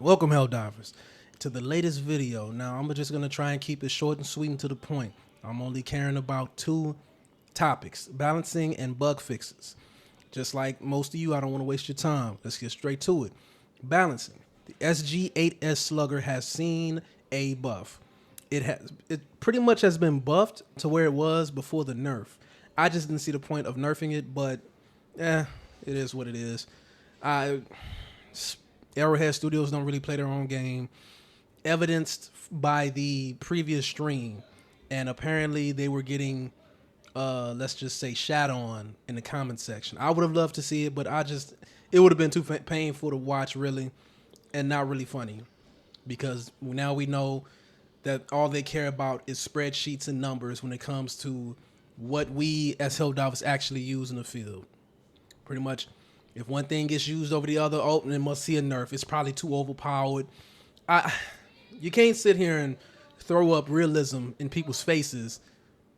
Welcome, Helldivers, to the latest video. Now, I'm just going to try and keep it short and sweet and to the point. I'm only caring about two topics, balancing and bug fixes. Just like most of you, I don't want to waste your time. Let's get straight to it. Balancing. The SG8S Slugger has seen a buff. It pretty much has been buffed to where it was before the nerf. I just didn't see the point of nerfing it, but it is what it is. I Arrowhead Studios don't really play their own game, evidenced by the previous stream, and apparently they were getting, let's just say, shat on in the comment section. I would have loved to see it, but it would have been too painful to watch, really, and not really funny, because now we know that all they care about is spreadsheets and numbers when it comes to what we as Helldivers actually use in the field. Pretty much, if one thing gets used over the other, oh, it must see a nerf. It's probably too overpowered. You can't sit here and throw up realism in people's faces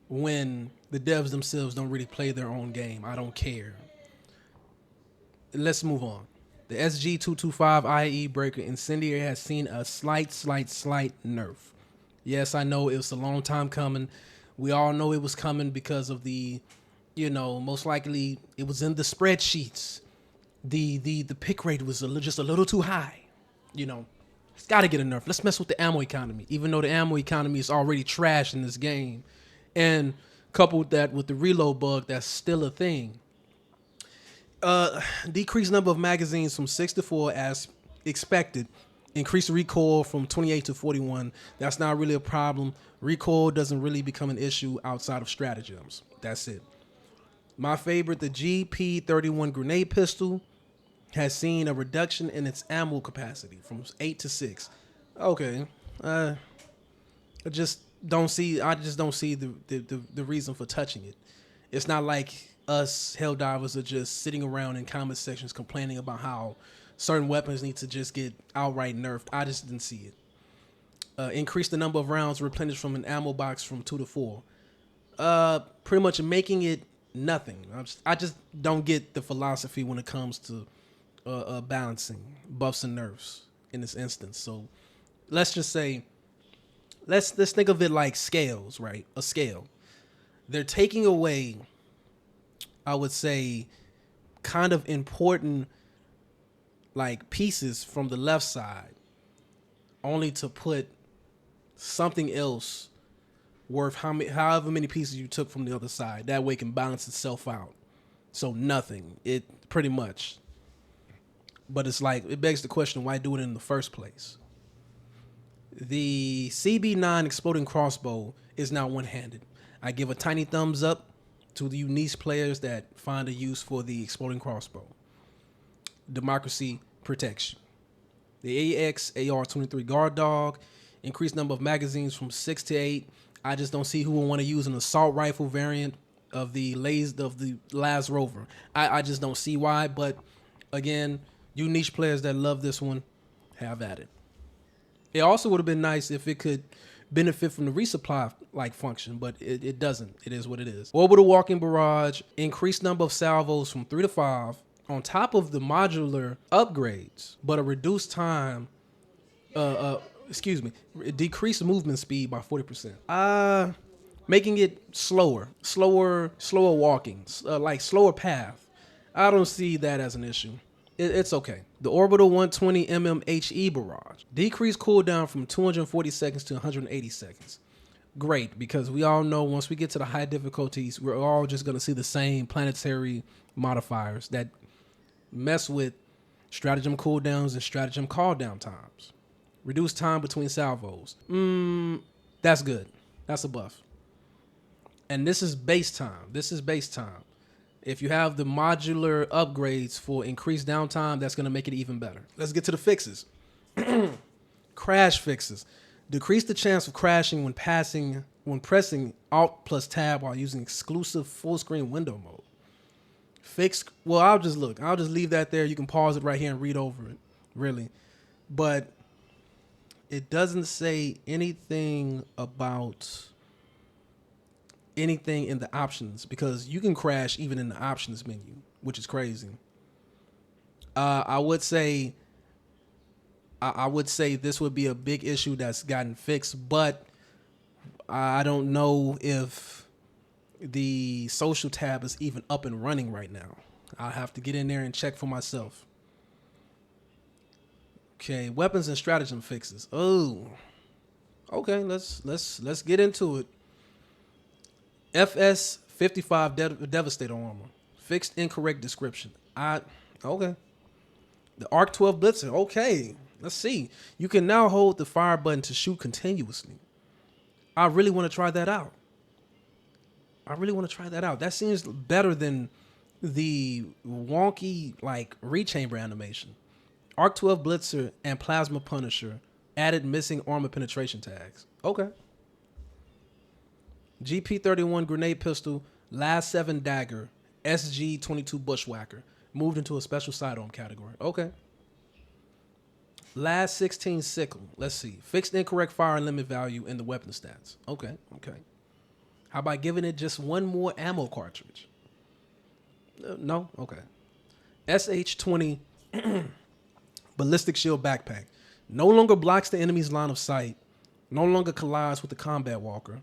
when the devs themselves don't really play their own game. I don't care. Let's move on. The SG225 IE Breaker Incendiary has seen a slight nerf. Yes, I know it was a long time coming. We all know it was coming because of the, most likely it was in the spreadsheets. The pick rate was just a little too high. It's got to get a nerf. Let's mess with the ammo economy, even though the ammo economy is already trash in this game. And coupled that with the reload bug, that's still a thing. Decreased number of magazines from 6 to 4 as expected. Increased recoil from 28 to 41. That's not really a problem. Recoil doesn't really become an issue outside of stratagems. That's it. My favorite, the GP31 grenade pistol, has seen a reduction in its ammo capacity from 8 to 6. Okay. I just don't see the reason for touching it. It's not like us Helldivers are just sitting around in comment sections complaining about how certain weapons need to just get outright nerfed. I just didn't see it. Increase the number of rounds replenished from an ammo box from 2 to 4. Pretty much making it nothing. I just don't get the philosophy when it comes to balancing buffs and nerfs in this instance. So let's just say, let's think of it like scales, right? A scale. They're taking away, I would say, kind of important like pieces from the left side, only to put something else worth however many pieces you took from the other side. That way it can balance itself out. So nothing. It pretty much. But it's like, it begs the question, why do it in the first place? The CB9 exploding crossbow is now one-handed. I give a tiny thumbs up to the unique players that find a use for the exploding crossbow. Democracy protection. The AX AR-23 guard dog, increased number of magazines from 6 to 8. I just don't see who would want to use an assault rifle variant of the Last Rover. I just don't see why, but again, you niche players that love this one, have at it. It also would have been nice if it could benefit from the resupply like function, but it doesn't. It is what it is. Orbital walking barrage, increased number of salvos from 3 to 5 on top of the modular upgrades, but a reduced time, decreased movement speed by 40%. Making it slower walking, like slower path. I don't see that as an issue. It's okay. The Orbital 120 HE barrage. Decreased cooldown from 240 seconds to 180 seconds. Great, because we all know once we get to the high difficulties, we're all just going to see the same planetary modifiers that mess with stratagem cooldowns and stratagem call down times. Reduced time between salvos. That's good. That's a buff. And this is base time. If you have the modular upgrades for increased downtime, that's going to make it even better. Let's get to the fixes. Crash fixes. Decrease the chance of crashing when pressing Alt plus Tab while using exclusive full screen window mode. I'll just leave that there. You can pause it right here and read over it, really. But it doesn't say anything about anything in the options, because you can crash even in the options menu, which is crazy. I would say I would say this would be a big issue that's gotten fixed, but I don't know if the social tab is even up and running right now. I'll have to get in there and check for myself. Okay, weapons and stratagem fixes. Oh, okay. Let's get into it. FS 55 Devastator armor. Fixed incorrect description. Okay. The Arc 12 Blitzer. Okay. Let's see. You can now hold the fire button to shoot continuously. I really want to try that out. That seems better than the wonky like rechamber animation. Arc 12 Blitzer and Plasma Punisher added missing armor penetration tags. Okay. GP31 grenade pistol, last 7 dagger, SG22 bushwhacker, moved into a special sidearm category. Okay. Last 16 sickle. Let's see. Fixed incorrect fire limit value in the weapon stats. Okay. How about giving it just one more ammo cartridge? No? Okay. SH20 ballistic shield backpack. No longer blocks the enemy's line of sight. No longer collides with the combat walker.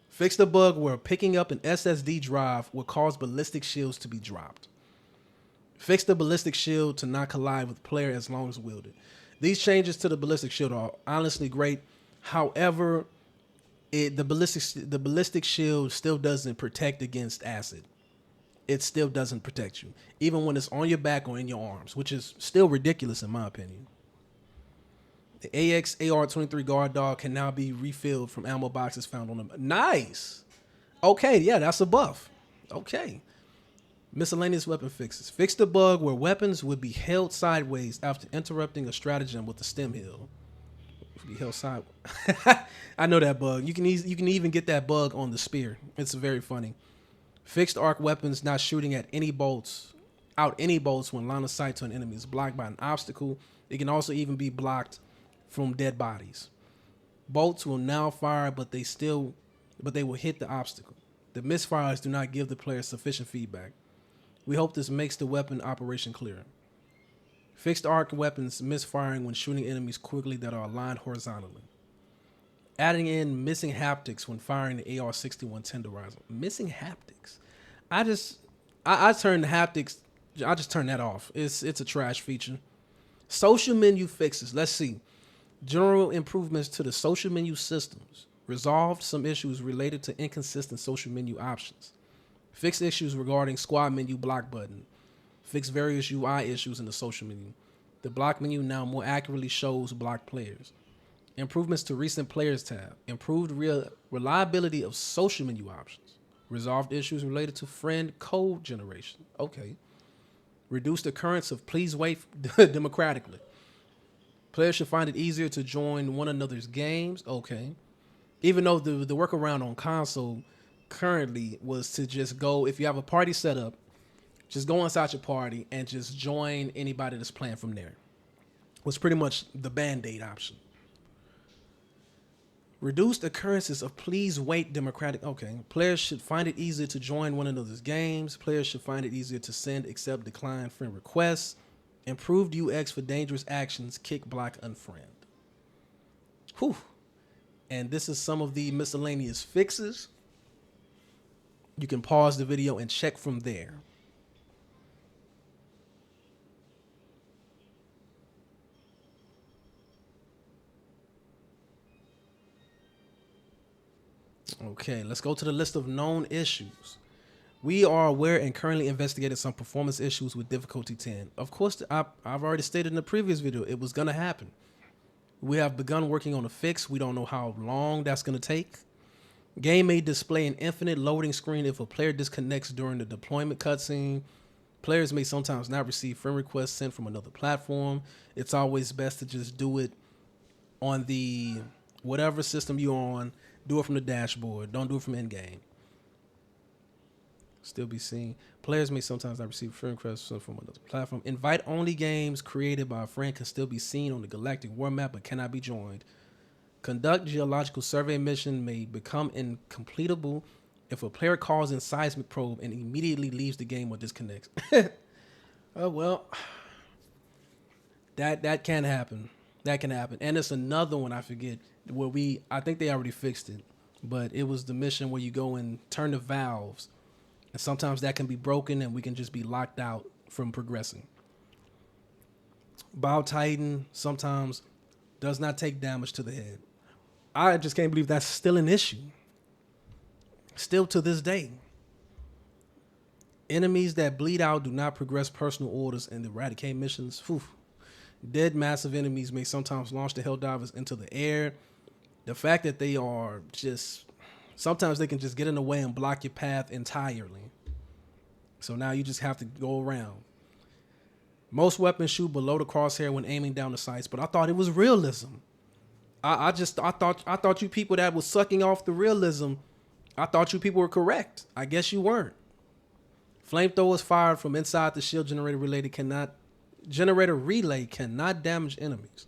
Fixed a bug where picking up an SSD drive would cause ballistic shields to be dropped. Fixed the ballistic shield to not collide with player as long as wielded. These changes to the ballistic shield are honestly great. However, the ballistic shield still doesn't protect against acid. It still doesn't protect you, even when it's on your back or in your arms, which is still ridiculous in my opinion. The AX AR-23 guard dog can now be refilled from ammo boxes found on them. Nice. Okay, yeah, that's a buff. Okay. Miscellaneous weapon fixes. Fix the bug where weapons would be held sideways after interrupting a stratagem with the stem hill. Be held sideways. I know that bug. You can even get that bug on the spear. It's very funny. Fixed arc weapons not shooting at any bolts when line of sight to an enemy is blocked by an obstacle. It can also even be blocked from dead bodies. Bolts will now fire, but they will hit the obstacle. The misfires do not give the player sufficient feedback. We hope this makes the weapon operation clearer. Fixed arc weapons misfiring when shooting enemies quickly that are aligned horizontally. Adding in missing haptics when firing the AR-61 tenderizer. Missing haptics. I turned the haptics. I just turned that off. It's a trash feature. Social menu fixes. Let's see. General improvements to the social menu systems. Resolved some issues related to inconsistent social menu options. Fixed issues regarding squad menu block button. Fix various UI issues in the social menu. The block menu now more accurately shows blocked players. Improvements to recent players tab. Improved reliability of social menu options. Resolved issues related to friend code generation. Okay. Reduced occurrence of please wait democratically. Players should find it easier to join one another's games. Okay. Even though the workaround on console currently was to just go, if you have a party set up, just go inside your party and just join anybody that's playing from there. Was pretty much the band-aid option. Reduced occurrences of please wait democratic. Okay. Players should find it easier to join one another's games. Players should find it easier to send, accept, decline friend requests. Improved UX for dangerous actions. Kick, block, unfriend. Whew. And this is some of the miscellaneous fixes. You can pause the video and check from there. Okay, let's go to the list of known issues. We are aware and currently investigating some performance issues with difficulty 10. Of course, I've already stated in the previous video, it was going to happen. We have begun working on a fix. We don't know how long that's going to take. Game may display an infinite loading screen if a player disconnects during the deployment cutscene. Players may sometimes not receive friend requests sent from another platform. It's always best to just do it on the whatever system you're on. Do it from the dashboard. Don't do it from in-game. Still be seen. Players may sometimes not receive friend requests from another platform. Invite-only games created by a friend can still be seen on the galactic war map but cannot be joined. Conduct geological survey mission may become incompletable if a player calls in seismic probe and immediately leaves the game or disconnects. Oh well, that can happen. That can happen. And it's another one I forget where I think they already fixed it, but it was the mission where you go and turn the valves, and sometimes that can be broken and we can just be locked out from progressing. Bow Titan sometimes does not take damage to the head. I just can't believe that's still an issue. Still to this day. Enemies that bleed out do not progress personal orders and eradicate missions. Whew. Dead massive enemies may sometimes launch the Helldivers into the air. The fact that they are just... Sometimes they can just get in the way and block your path entirely. So now you just have to go around. Most weapons shoot below the crosshair when aiming down the sights, but I thought it was realism. I thought you people that was sucking off the realism, I thought you people were correct. I guess you weren't. Flamethrowers fired from inside the shield generator relay cannot damage enemies.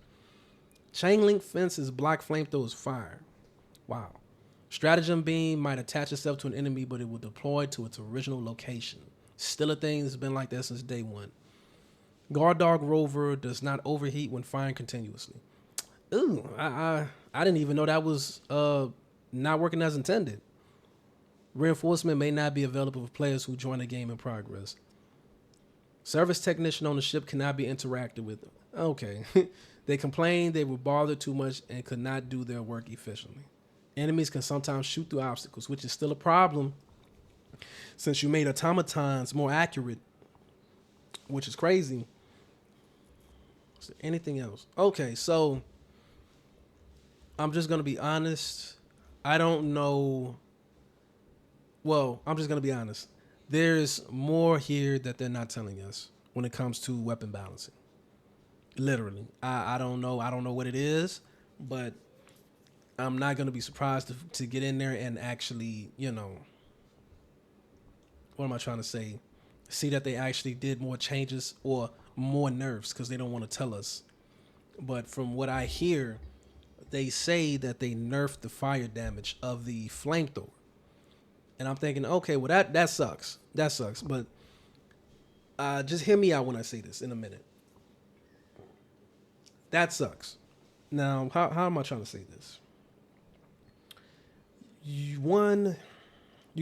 Chain link fences block flamethrowers fire. Wow. Stratagem beam might attach itself to an enemy, but it will deploy to its original location. Still a thing that's been like that since day one. Guard Dog Rover does not overheat when firing continuously. Ooh, I didn't even know that was not working as intended. Reinforcement may not be available for players who join the game in progress. Service technician on the ship cannot be interacted with. Okay. They complained they were bothered too much and could not do their work efficiently. Enemies can sometimes shoot through obstacles, which is still a problem since you made automatons more accurate, which is crazy. Is there anything else? Okay, so I'm just going to be honest. I don't know. Well, I'm just going to be honest. There's more here that they're not telling us when it comes to weapon balancing. Literally. I don't know. I don't know what it is, but I'm not going to be surprised to get in there and actually, what am I trying to say? See that they actually did more changes or more nerfs because they don't want to tell us. But from what I hear, they say that they nerfed the fire damage of the flamethrower. And I'm thinking, okay, well, that sucks. That sucks. But just hear me out when I say this in a minute. That sucks. Now, how am I trying to say this? You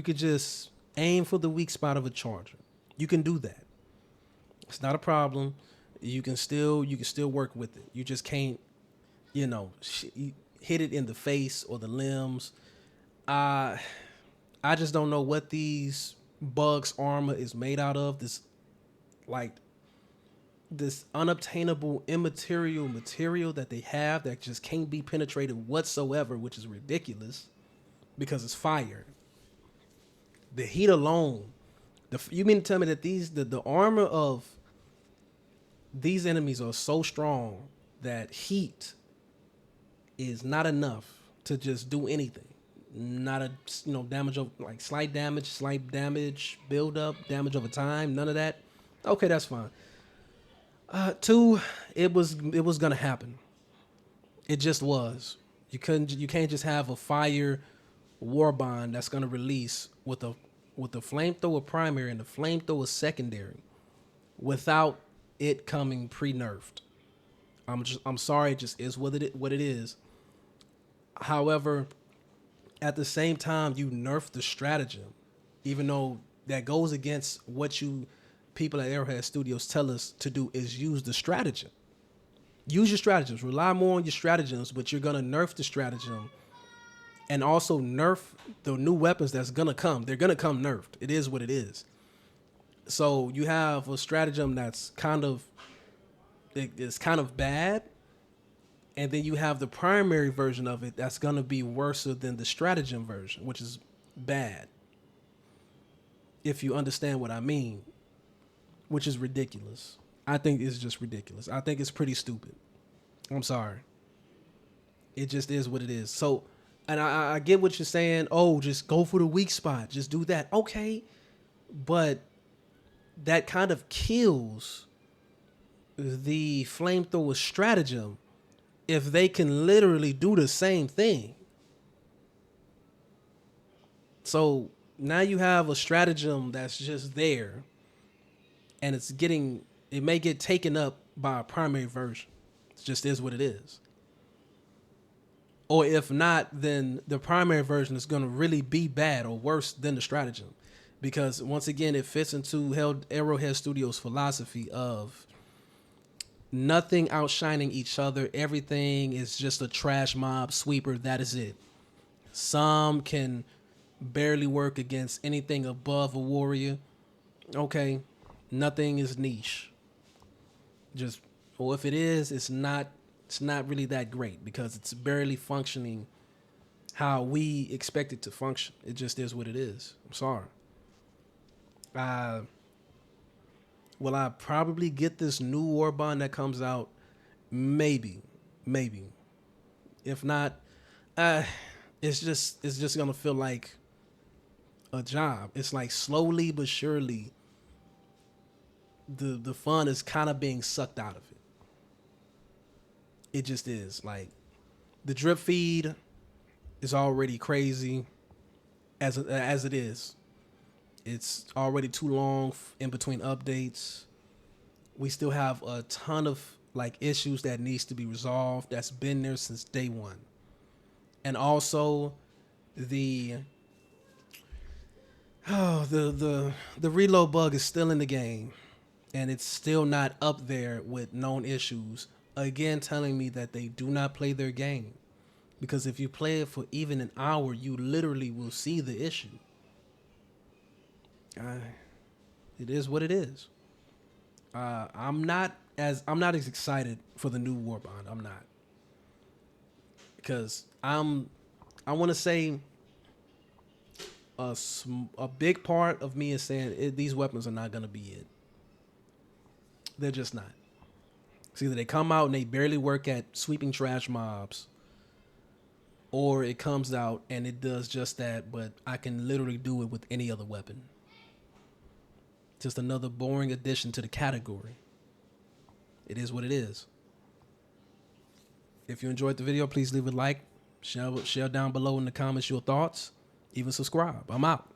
could just aim for the weak spot of a charger. You can do that. It's not a problem. You can still work with it. You just can't, hit it in the face or the limbs. I just don't know what these bugs armor is made out of. This unobtainable immaterial material that they have that just can't be penetrated whatsoever, which is ridiculous because it's fire. The heat alone. You mean to tell me that the armor of these enemies are so strong that heat is not enough to just do anything? Not a damage of slight damage, build up, damage over time, none of that. Okay, that's fine. Two, it was gonna happen. It just was. You can't just have a fire war bond that's gonna release with a flamethrower primary and the flamethrower secondary without it coming pre-nerfed. I'm sorry, it just is what it is. However, at the same time, you nerf the stratagem, even though that goes against what you people at Arrowhead Studios tell us to do is use the stratagem. Use your stratagems. Rely more on your stratagems, but you're going to nerf the stratagem and also nerf the new weapons that's going to come. They're going to come nerfed. It is what it is. So you have a stratagem that's it's kind of bad, and then you have the primary version of it that's going to be worse than the stratagem version, which is bad. If you understand what I mean, which is ridiculous. I think it's just ridiculous. I think it's pretty stupid. I'm sorry. It just is what it is. So, and I get what you're saying. Oh, just go for the weak spot. Just do that. Okay. But that kind of kills the flamethrower stratagem if they can literally do the same thing. So now you have a stratagem that's just there, and it may get taken up by a primary version. It just is what it is. Or if not, then the primary version is going to really be bad or worse than the stratagem. Because once again, it fits into Arrowhead Studios' philosophy of nothing outshining each other. Everything is just a trash mob sweeper. That is it. Some can barely work against anything above a warrior. Okay, nothing is niche. Just, or if it is, it's not really that great because it's barely functioning how we expect it to function. It just is what it is. I'm sorry. Will I probably get this new war bond that comes out? Maybe. If not, it's just gonna feel like a job. It's like slowly but surely the fun is kind of being sucked out of it. It just is. Like the drip feed is already crazy as it is. It's already too long in between updates. We still have a ton of like issues that needs to be resolved. That's been there since day one. And also the reload bug is still in the game and it's still not up there with known issues. Again, telling me that they do not play their game. Because if you play it for even an hour, you literally will see the issue. It is what it is. I'm not as excited for the new Warbond. I'm not, because I want to say a big part of me is saying these weapons are not gonna be it. They're just not. It's either they come out and they barely work at sweeping trash mobs, or it comes out and it does just that, but I can literally do it with any other weapon. Just another boring addition to the category. It is what it is. If you enjoyed the video, please leave a like. Share down below in the comments your thoughts. Even subscribe. I'm out.